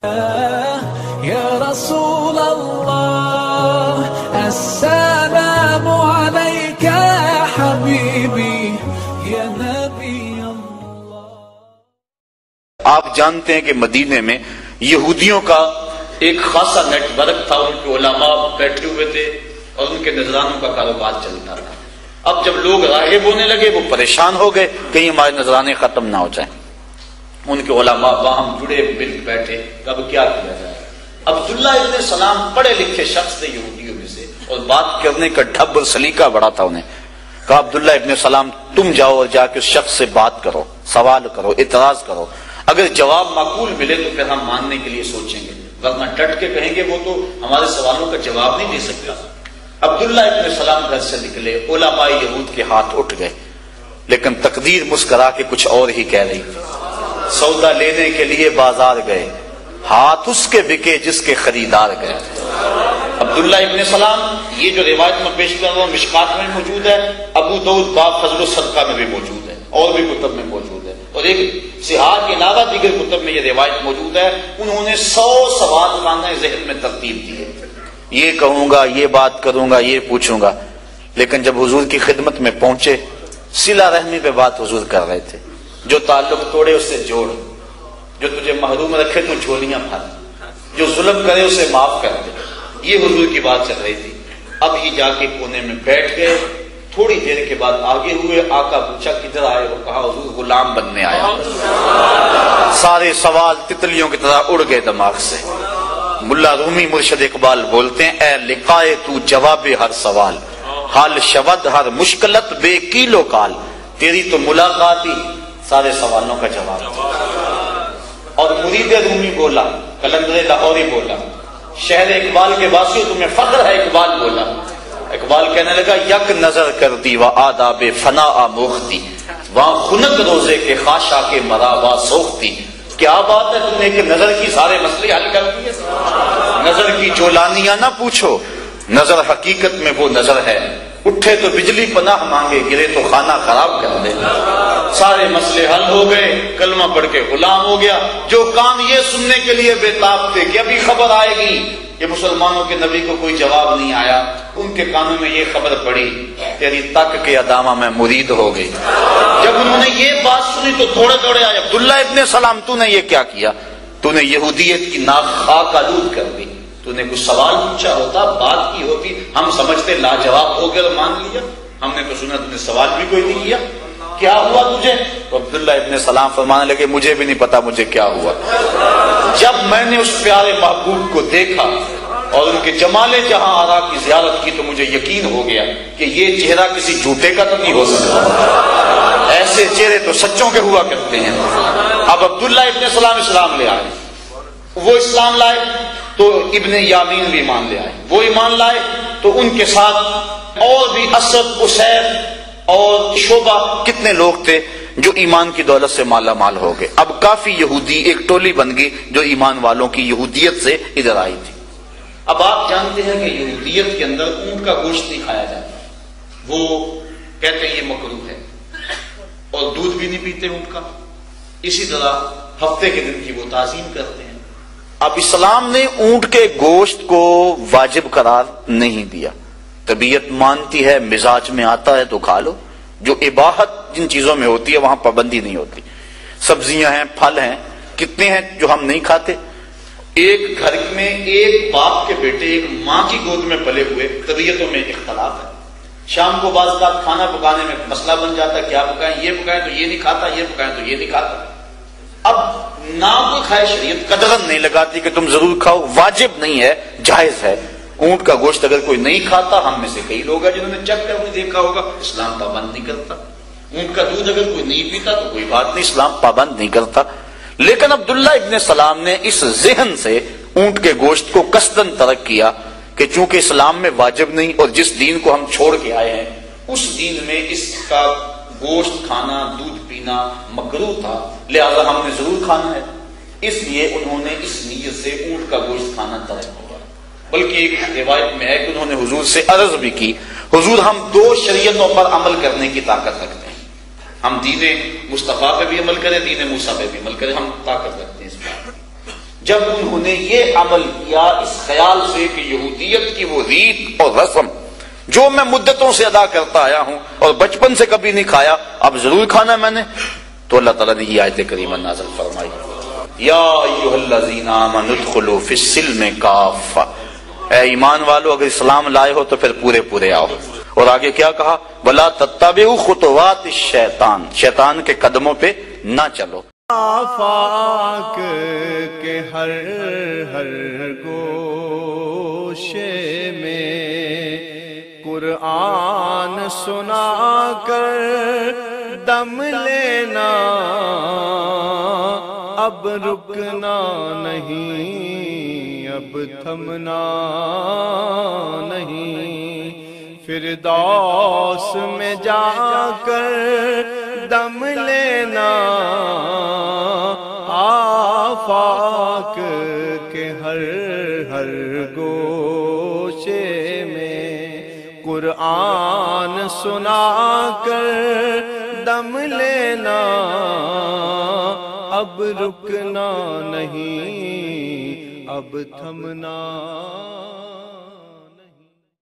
يا رسول الله السلام عليك يا حبيبي يا نبي الله۔ آپ جانتے ہیں کہ مدینے میں یہودیوں کا ایک خاصا نیٹ ورک تھا، ان کے علماء بیٹھے ہوئے تھے اور ان کے نذرانوں کا کاروبار چلتا تھا۔ اب جب لوگ راغب ہونے لگے وہ پریشان ہو گئے کہیں ہمارے نذرانے ختم نہ ہو جائیں۔ ان کے علماء باہم جڑے مل بیٹھے، اب کیا کیا جائے؟ عبداللہ ابن سلام پڑھے لکھے شخص تھے یہودیوں میں سے، اور بات کرنے کا ڈھب اور سلیقہ بڑا تھا انہیں۔ کہا عبداللہ ابن سلام تم جاؤ اور جا کے اس شخص سے بات کرو، سوال کرو، اعتراض کرو، اگر جواب معقول ملے تو پھر ہم ماننے کے لیے سوچیں گے، ورنہ ڈٹ کے کہیں گے وہ تو ہمارے سوالوں کا جواب نہیں دے سکتا۔ عبداللہ ابن سلام گھر سے نکلے، علماء یہود کے ہاتھ اٹھ گئے، لیکن تقدیر مسکرا کے کچھ اور ہی کہہ رہی تھی۔ سودا لینے کے لیے بازار گئے، ہاتھ اس کے بکے جس کے خریدار گئے۔ عبداللہ ابن سلام، یہ جو روایت میں پیش کر رہا ہوں مشکات میں موجود ہے، ابو داؤد باب فضل الصدقہ میں بھی موجود ہے، اور بھی کتب میں موجود ہے، اور ایک صحاح کے علاوہ دیگر کتب میں یہ روایت موجود ہے۔ انہوں نے 100 سوال خانہ ذہن میں ترتیب دیے، یہ کہوں گا، یہ بات کروں گا، یہ پوچھوں گا، لیکن جب حضور کی خدمت میں پہنچے صلہ رحمی پہ بات حضور کر رہے تھے۔ جو تعلق توڑے اسے جوڑ، جو تجھے محروم رکھے تو جھولیاں بھر، جو ظلم کرے اسے معاف کر دے، یہ حضور کی بات چل رہی تھی۔ اب یہ جا کے کونے میں بیٹھ گئے، تھوڑی دیر کے بعد آگے ہوئے، آقا پوچھا کدھر آئے؟ وہ کہا حضور غلام بننے آیا۔ سارے سوال تتلیوں کی طرح اڑ گئے دماغ سے۔ ملا رومی مرشد اقبال بولتے ہیں، اے لقائے تو جواب ہر سوال، حال شود ہر مشکلت بے کیلو کال، تیری تو ملاقات ہی سارے سوالوں کا جواب۔ اور مرید رومی بولا، قلندر لاہوری بولا، شہر اقبال کے واسیوں تمہیں فخر ہے، اقبال بولا۔ اقبال کہنے لگا یک نظر کر دی و آداب فنا آموختی، وہاں خنک روزے کے خاشا کے مراوا سوختی۔ کیا بات ہے، تم نے کہ نظر کی سارے مسئلے حل کر دیے؟ نظر کی جولانیاں نہ پوچھو، نظر حقیقت میں وہ نظر ہے، اٹھے تو بجلی پناہ مانگے، گرے تو خانہ خراب کر دے۔ سارے مسئلے حل ہو گئے، کلمہ پڑھ کے غلام ہو گیا۔ جو کان یہ سننے کے لیے بے تاب تھے کہ ابھی خبر آئے گی کہ مسلمانوں کے نبی کو کوئی جواب نہیں آیا، ان کے کانوں میں یہ خبر پڑی، تیری تک کے ادامہ میں مرید ہو گئی۔ جب انہوں نے یہ بات سنی تو تھوڑے تھوڑے آئے، عبداللہ ابن سلام تو نے یہ کیا کیا؟ تو نے یہودیت کی ناک خاک آلود کر دی، تو نے کچھ سوال پوچھا ہوتا، بات کی ہوتی، ہم سمجھتے لاجواب ہو گیا مان لیا، ہم نے تو سنا تو نے سوال بھی کوئی نہیں کیا، کیا ہوا تجھے؟ تو عبداللہ ابن سلام فرمانے لگے مجھے بھی نہیں پتا مجھے کیا ہوا۔ جب میں نے اس پیارے محبوب کو دیکھا اور ان کے جمال جہاں آرا کی زیارت کی تو مجھے یقین ہو گیا کہ یہ چہرہ کسی جھوٹے کا تو نہیں ہو سکتا، ایسے چہرے تو سچوں کے ہوا کرتے ہیں۔ اب عبداللہ ابن سلام اسلام لے آئے، وہ اسلام لائے تو ابن یامین بھی ایمان لے آئے، وہ ایمان لائے تو ان کے ساتھ اور بھی اسد، اسید اور شعبہ کتنے لوگ تھے جو ایمان کی دولت سے مالا مال ہو گئے۔ اب کافی یہودی ایک ٹولی بن گئی جو ایمان والوں کی یہودیت سے ادھر آئی تھی۔ اب آپ جانتے ہیں کہ یہودیت کے اندر اونٹ کا گوشت نہیں کھایا جاتا، وہ کہتے ہیں یہ مکروہ ہے، اور دودھ بھی نہیں پیتے اونٹ کا، اسی طرح ہفتے کے دن کی وہ تعظیم کرتے ہیں۔ اب اسلام نے اونٹ کے گوشت کو واجب قرار نہیں دیا، طبیعت مانتی ہے، مزاج میں آتا ہے تو کھا لو، جو اباحت جن چیزوں میں ہوتی ہے وہاں پابندی نہیں ہوتی۔ سبزیاں ہیں، پھل ہیں، کتنے ہیں جو ہم نہیں کھاتے۔ ایک گھر میں ایک باپ کے بیٹے ایک ماں کی گود میں پلے ہوئے، طبیعتوں میں اختلاف ہے، شام کو بعض اوقات کھانا پکانے میں مسئلہ بن جاتا ہے، کیا پکائیں، یہ پکائیں تو یہ نہیں کھاتا، یہ پکائیں تو یہ نہیں کھاتا۔ اب نہ کوئی کھائے، شریعت قدغن نہیں لگاتی کہ تم ضرور کھاؤ، واجب نہیں ہے، جائز ہے۔ اونٹ کا گوشت اگر کوئی نہیں کھاتا، ہم میں سے کئی لوگ ہیں جنہوں نے چک کر بھی دیکھا ہوگا، اسلام پابند نہیں کرتا۔ اونٹ کا دودھ اگر کوئی نہیں پیتا تو کوئی بات نہیں، اسلام پابند نہیں کرتا۔ لیکن عبداللہ ابن سلام نے اس ذہن سے اونٹ کے گوشت کو قصدن ترک کیا کہ چونکہ اسلام میں واجب نہیں اور جس دین کو ہم چھوڑ کے آئے ہیں اس دین میں اس کا گوشت کھانا، دودھ پینا مکروہ تھا، لہذا ہم نے ضرور کھانا ہے۔ اس لیے انہوں نے اس نیت سے اونٹ کا گوشت کھانا ترک کیا۔ بلکہ ایک روایت میں ہے کہ انہوں نے حضور سے عرض بھی کی، حضور ہم 2 شریعتوں پر عمل کرنے کی طاقت رکھتے ہیں، ہم دین مصطفیٰ پہ بھی عمل کریں، دین موسیٰ پہ بھی عمل کریں، ہم طاقت رکھتے ہیں اس پر۔ جب انہوں نے یہ عمل کیا اس خیال سے کہ یہودیت کی وہ ریت اور رسم جو میں مدتوں سے ادا کرتا آیا ہوں اور بچپن سے کبھی نہیں کھایا، اب ضرور کھانا میں نے، تو اللہ تعالیٰ نے یہ آیت کریمہ نازل فرمائی، یا ایھا الذین آمنوا ادخلوا فی السلم کافہ، اے ایمان والو اگر اسلام لائے ہو تو پھر پورے پورے آؤ۔ اور آگے کیا کہا، ولا تتبعوا خطوات الشیطان، شیطان کے قدموں پہ نہ چلو۔ آفاق کے ہر ہر گوشے میں قرآن سنا کر دم لینا، اب رکنا نہیں، اب تھمنا نہیں، فردوس میں جا کر دم لینا، آفاق کے ہر ہر گوشے میں قرآن سنا کر دم لینا، اب رکنا نہیں، اب تھمنا